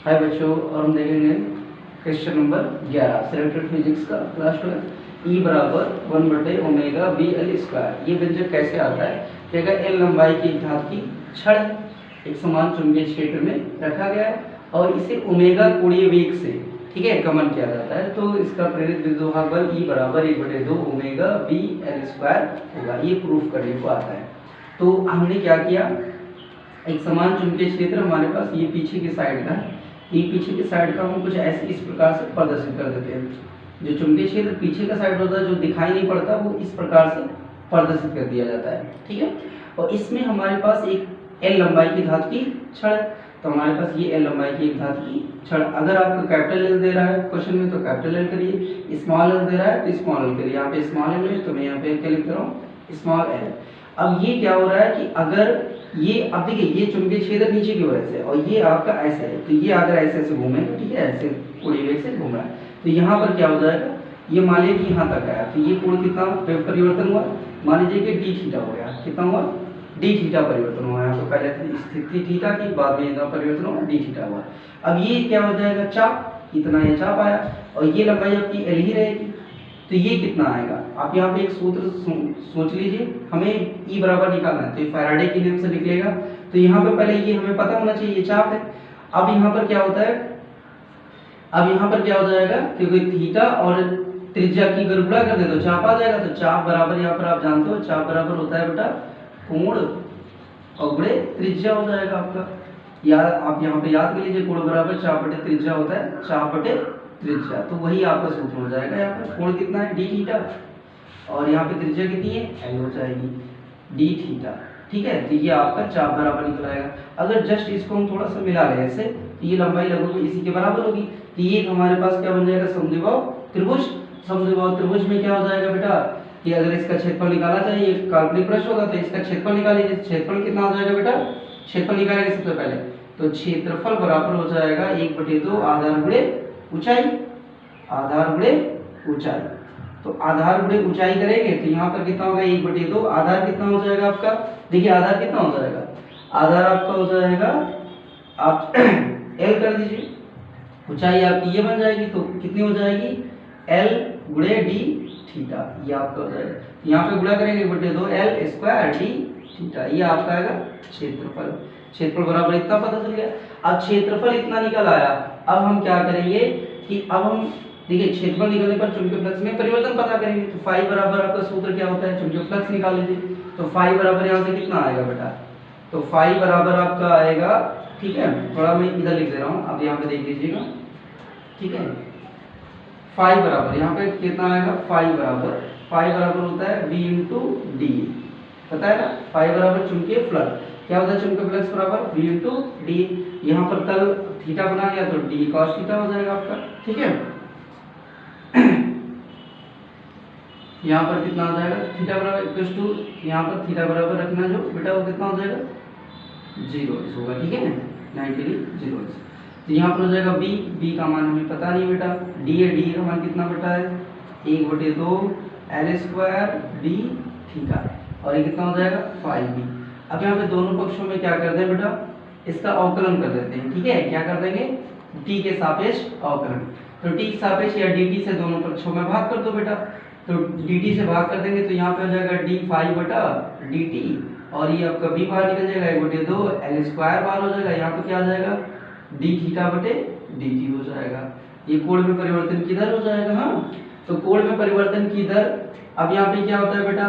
हाय बच्चों, और हम देखेंगे क्वेश्चन नंबर 11 सिलेक्टेड फिजिक्स का क्लास 12 ई बराबर 1/ओमेगा बी एल स्क्वायर। ये व्यंजक कैसे आता है कि अगर एल लंबाई की एक धातु की छड़ एक समान चुंबकीय क्षेत्र में रखा गया है और इसे ओमेगा कोणीय वेग से ठीक है गमन किया जाता है, तो इसका प्रेरित विद्युत बल ई बराबर 1/2 ओमेगा बी एल स्क्वायर होगा। ये प्रूफ करने को आता है। तो हमने क्या किया, एक समान चुंबकीय क्षेत्र हमारे पास ये पीछे की साइड का है, ये पीछे की साइड का हम कुछ ऐसे इस प्रकार से प्रदर्शित कर देते हैं। जो चुंबकीय क्षेत्र पीछे का साइड होता है जो दिखाई नहीं पड़ता वो इस प्रकार से प्रदर्शित कर दिया जाता है, ठीक है। और इसमें हमारे पास एक एल लंबाई की धातु की छड़, तो हमारे पास ये एल लंबाई की एक धातु की छड़, अगर आपको कैपिटल एल दे रहा है क्वेश्चन में तो कैपिटल एल करिए, स्मॉल एल दे रहा है तो स्मॉल एल करिए। यहाँ पे स्मॉल एल है तो मैं यहाँ पे क्या लिख रहा हूँ, स्मॉल एल। अब ये क्या हो रहा है कि अगर ये, अब देखिए ये चुंबकीय क्षेत्र नीचे की वजह से और ये आपका ऐसे है, तो ये अगर ऐसे ऐसे घूमे ठीक है, ऐसे कोणीय वेग से घूम रहा है, तो यहाँ पर क्या हो जाएगा, ये मान लीजिए कि यहाँ तक आया, तो ये कोण कितना परिवर्तन हुआ, मान लीजिए कि डी थीटा हो गया, कितना हुआ, डी थीटा परिवर्तन हुआ। यहाँ पे पहले स्थिति थीटा की, बाद में इतना परिवर्तन हुआ, डी थीटा हुआ। अब ये क्या हो जाएगा, चाप, इतना ये चाप आया और ये लंबाई आपकी एल ही रहेगी, तो ये कितना आएगा। आप यहाँ पे एक सूत्र सोच लीजिए, हमें ई बराबर निकालना है, तो ये फैराडे के नियम से निकलेगा। तो यहाँ पे पहले ये हमें पता होना चाहिए, ये चाप है। अब यहाँ पर क्या होता है, अब यहाँ पर क्या हो जाएगा, क्योंकि थीटा और त्रिज्या की अगर गुणा कर दे तो चाप आ जाएगा। तो चाप बराबर, यहाँ पर आप जानते हो चाप बराबर होता है बेटा कोण और गुणे त्रिज्या हो जाएगा आपका। या आप यहाँ पे याद कर लीजिए, कोण बराबर चाप बटे त्रिज्या होता है, चाप बटे त्रिज्या, तो वही आपका सूत्र हो जाएगा। यहाँ पर कोण कितना है, डी थीटा, और यहाँ पे त्रिज्या कितनी है, एल हो जाएगी, डी थीटा, ठीक है। तो ये आपका चाप बराबर निकल आएगा। अगर जस्ट इसको हम थोड़ा सा मिला लें ऐसे, तो ये लंबाई लगभग इसी के बराबर होगी। तो ये हमारे पास क्या बन जाएगा, समद्विबाहु त्रिभुज। समद्विबाहु त्रिभुज में क्या हो जाएगा बेटा कि अगर इसका क्षेत्रफल निकालना चाहिए, काल्पनिक पृष्ठ होगा, तो इसका क्षेत्रफल निकालिए। क्षेत्रफल कितना हो जाएगा बेटा, क्षेत्रफल निकालेंगे सबसे पहले, तो क्षेत्रफल बराबर हो जाएगा 1/2 आधार गुणे ऊंचाई, आधार गुणे ऊंचाई। तो आधार गुणे ऊंचाई करेंगे तो यहाँ पर कितना होगा, 1/2, आधार कितना हो जाएगा आपका, देखिए आधार कितना हो जाएगा, आधार आपका हो जाएगा, आप एल कर दीजिए, ऊंचाई आपकी ये बन जाएगी, तो कितनी हो जाएगी, एल गुणे डी थीटा, ये आपका हो जाएगा। यहाँ पे गुणा करेंगे 1/2 एल स्क्वायर डी थीटा, ये आपका आएगा क्षेत्रफल। क्षेत्रफल बराबर इतना पता चल गया। अब क्षेत्रफल इतना निकल आया, अब हम क्या करेंगे कि अब हम देखिए क्षेत्रफल निकलने पर चुंबकीय फ्लक्स में परिवर्तन पता करेंगे। तो फाई बराबर आपका सूत्र क्या होता है, चुंबकीय फ्लक्स निकाल लीजिए। तो फाई बराबर यहाँ से कितना आएगा बेटा, तो फाई बराबर आपका आएगा, ठीक है, थोड़ा मैं इधर लिख दे रहा हूँ, आप यहाँ पे देख लीजिएगा, ठीक है। फाई बराबर यहाँ पे कितना आएगा, फाई बराबर होता है बी इंटू डी, पता है ना, फाई बराबर चुंबकीय फ्लक्स, क्या होता है चुंबकीय फ्लक्स बराबर बी इंटू डी। यहाँ पर तल थीटा बना लिया तो डी कॉस थीटा हो जाएगा आपका, ठीक है। यहाँ पर कितना हो जाएगा, थीटा बराबर इक्वल टू, यहाँ पर थीटा बराबर रखना जो बेटा वो कितना हो जाएगा, 0 होगा, ठीक है, 90 डिग्री 0। तो यहाँ पर हो जाएगा बी, बी का मान हमें पता नहीं बेटा, डी है, डी का मान कितना बेटा है, 1/2 एल स्क्वायर डी थीटा, और ये कितना हो जाएगा 5b। अब यहाँ पे दोनों पक्षों में क्या कर दें बेटा, इसका अवकलन कर देते हैं, ठीक है। क्या कर देंगे, टी के सापेक्ष अवकलन, तो टी के सापेक्ष या dt से दोनों पक्षों में भाग कर दो बेटा। तो dt से भाग कर देंगे तो यहाँ पे हो जाएगा d5/dt, और ये आपका b बाहर निकल जाएगा, 1/2 एल स्क्वायर बाहर हो जाएगा, यहाँ पे क्या आ जाएगा d थीटा बटे dt हो जाएगा। ये कोण में परिवर्तन की दर हो जाएगा, हाँ। तो कोण में परिवर्तन की दर, अब यहाँ पे क्या होता है बेटा,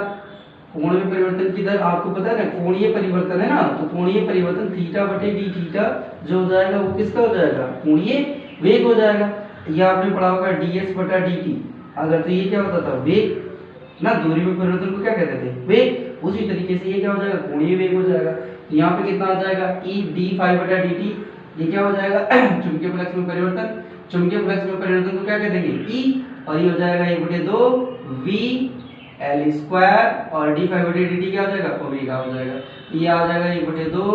कोण में परिवर्तन की दर आपको पता है ना, कोणीय परिवर्तन है ना, तो कोणीय परिवर्तन थीटा बटे डी थीटा जो हो जाएगा वो किसका हो जाएगा, कोणीय वेग हो जाएगा। ये आपने पढ़ा होगा ds/dt, अगर तो ये क्या होता था, वेग ना, दूरी में परिवर्तन को क्या कहते थे, वेग। उसी तरीके से ये क्या हो जाएगा, कोणीय वेग हो जाएगा। तो यहाँ पे कितना आ जाएगा, e d5/dt, ये क्या हो जाएगा चुंबकीय फ्लक्स में परिवर्तन, चुंबकीय फ्लक्स में परिवर्तन को क्या कह देंगे, e, और ये हो जाएगा 1/2 v एल स्क्वायर, और d5/dt क्या हो जाएगा, ओमेगा हो जाएगा। ये आ जाएगा 1/2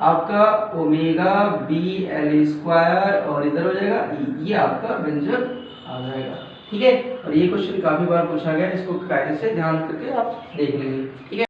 आपका ओमेगा बी एल स्क्वायर, और इधर हो जाएगा ये आपका व्यंजक आ जाएगा, ठीक है। और ये क्वेश्चन काफी बार पूछा गया, इसको कायदे से ध्यान करके आप देख लेंगे, ठीक है।